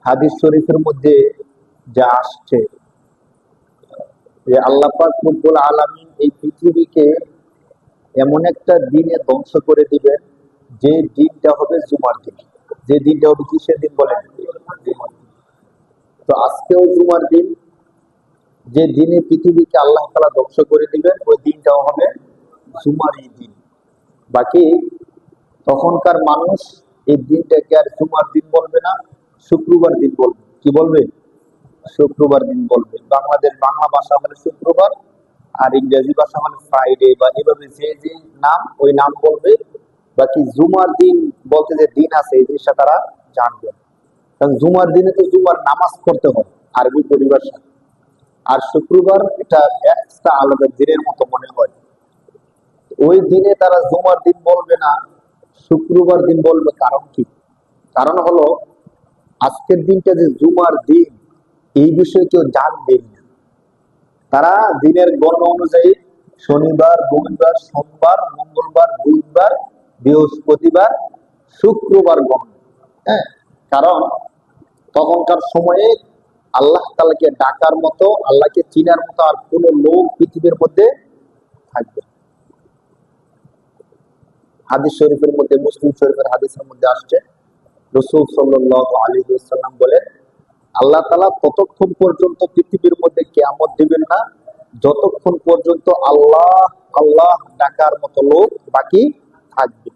হাদিস শরীফের মধ্যে যা আসছে যে আল্লাহ পাক রব্বুল আলামিন এই পৃথিবীকে এমন একটা দিনে ধ্বংস করে দিবেন যে দিনটা হবে জুমার দিন। যে দিনটা হবে কিসের দিন বলেন? জুমার দিন। তো আজকেও জুমার দিন, যে দিনে পৃথিবীকে আল্লাহ তাআলা ধ্বংস করে দিবেন ওই দিনটাও হবে জুমারই দিন। বাকি তখনকার মানুষ এই দিনটাকে আর জুমার দিন বলবে না, শুক্রবার দিন বলবে। কি বলবে? শুক্রবার দিন বলবে। বাংলা ভাষা হলে শুক্রবার, আর ইংরেজি ভাষা হলে ফ্রাইডে, বা এভাবে যে যে নাম ওই নাম বলবে। বাকি জুমার দিন বলতে যে দিন আছে এই জিনিসটা তারা জানবে। কারণ জুমার দিনে তো জুমার নামাজ পড়তে হয় আরবি পরিভাষা, আর শুক্রবার এটা একটা আলাদা দিনের মতো মনে হয়। ওই দিনে তারা জুমার দিন বলবে না, শুক্রবার দিন বলবে। কারণ কি? কারণ হলো আজকের দিনটা যে জুমার দিন এই বিষয়ে কেউ জানবেই না। তারা দিনের গণনা অনুযায়ী শনিবার, রবিবার, সোমবার, মঙ্গলবার, বুধবার, বৃহস্পতিবার, শুক্রবার গণনা। হ্যাঁ, কারণ তখনকার সময়ে আল্লাহ তাআলাকে ডাকার মতো, আল্লাহকে চিনার মতো আর কোন লোক পৃথিবীর মধ্যে থাকবে। হাদিস শরীফের মধ্যে, মুসলিম শরীফের হাদিসের মধ্যে আসছে, রাসূল সাল্লাল্লাহু আলাইহি ওয়াসাল্লাম বলেন, আল্লাহ তাআলা ততক্ষণ পর্যন্ত পৃথিবীর মধ্যে কিয়ামত দিবেন না যতক্ষণ পর্যন্ত আল্লাহ আল্লাহ ডাকার মতো লোক বাকি থাকবে।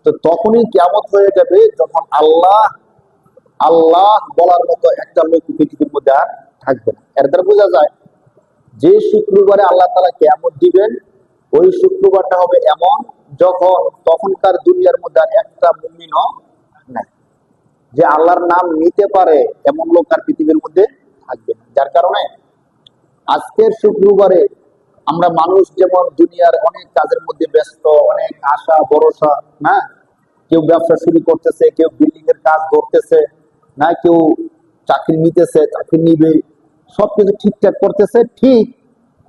তো তখনই কিয়ামত হয়ে যাবে যখন আল্লাহ আল্লাহ বলার মতো একটা লোক পৃথিবীর মধ্যে আর থাকবে না। এর দ্বারা বোঝা যায় যে শুক্রবারে আল্লাহ তাআলা কিয়ামত দিবেন ওই শুক্রবারটা হবে এমন যখন তখনকার দুনিয়ার মধ্যে আর একটা মুমিনও নাই, যে আল্লাহর নাম নিতে পারে এমন লোক আর পৃথিবীর মধ্যে থাকবে না। যার কারণে আজকের শুক্রবারে আমরা মানুষ যেমন দুনিয়ার অনেক কাজের মধ্যে ব্যস্ত, অনেক আশা ভরসা, না কেউ ব্যবসা শুরু করতেছে, কেউ বিল্ডিং এর কাজ করতেছে, না কেউ চাকরি নিতেছে, চাকরি নিবে, সবকিছু ঠিকঠাক করতেছে। ঠিক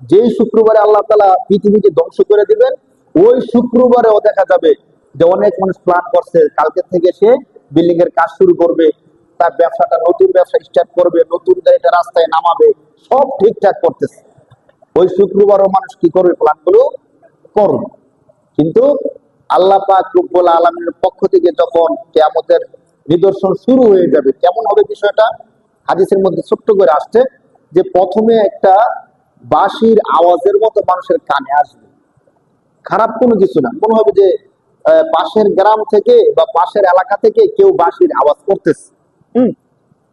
যেই শুক্রবারে আল্লাহ তাআলা পৃথিবীকে ধ্বংস করে দিবেন ওই শুক্রবারেও দেখা যাবে যে অনেক মানুষ প্ল্যান করছে কালকে থেকে সে বিল্ডিং এর কাজ শুরু করবে, তার ব্যবসাটা নতুন ব্যবসা স্টার্ট করবে, নতুন গাড়িটা রাস্তায় নামাবে, সব ঠিকঠাক করতেছে। ওই শুক্রবারও মানুষ কি করবে? প্ল্যান গুলো করবে। কিন্তু আল্লাহ পাক রব্বুল আলামিনের পক্ষ থেকে যখন কিয়ামতের নিদর্শন শুরু হয়ে যাবে, কেমন হবে বিষয়টা? হাদিসের মধ্যে ছোট্ট করে আসছে যে প্রথমে একটা বাঁশির আওয়াজের মতো মানুষের কানে আসবে। খারাপ কোনো কিছু না, মনে হবে যে পাশের গ্রাম থেকে বা পাশের এলাকা থেকে কেউ বাঁশির আওয়াজ করতেছে।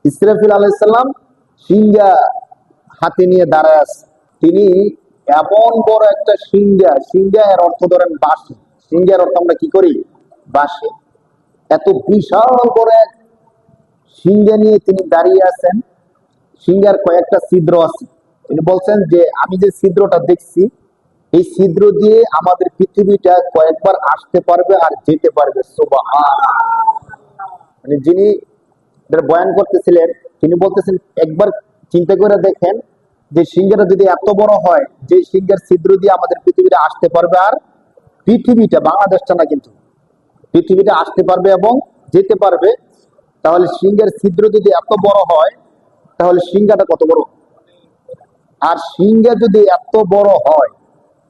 ইসরাফিল আলাইহিস সালাম সিংহা হাতে নিয়ে দাঁড়ায় আছে। তিনি এমন বড় একটা সিংহা, সিংহা এর অর্থ ধরেন বাঁশি, সিংহার অর্থ আমরা কি করি? বাঁশি। এত বিশাল বড় এক সিংহা নিয়ে তিনি দাঁড়িয়ে আছেন। সিংহার কয়েকটা ছিদ্র আছে। তিনি বলছেন যে আমি যে ছিদ্রটা দেখছি এই ছিদ্র দিয়ে আমাদের পৃথিবীটা কয়েকবার আসতে পারবে আর যেতে পারবে। সুবহানাল্লাহ। মানে যিনি বয়ান করতেছিলেন তিনি বলতেছেন একবার চিন্তা করে দেখেন যে সিংহটা যদি এত বড় হয় যে সিংহের ছিদ্র দিয়ে আমাদের পৃথিবীটা আসতে পারবে আর পৃথিবীটা, বাংলাদেশটা না কিন্তু, পৃথিবীটা আসতে পারবে এবং যেতে পারবে, তাহলে সিংহের ছিদ্র যদি এত বড় হয় তাহলে সিংহাটা কত বড়? আর সিংহা যদি এত বড় হয়,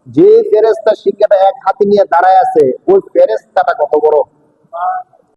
যে ফেরেশতা সিংহাটা এক হাতে নিয়ে দাঁড়ায় আছে ওই ফেরেশতাটা কত বড়?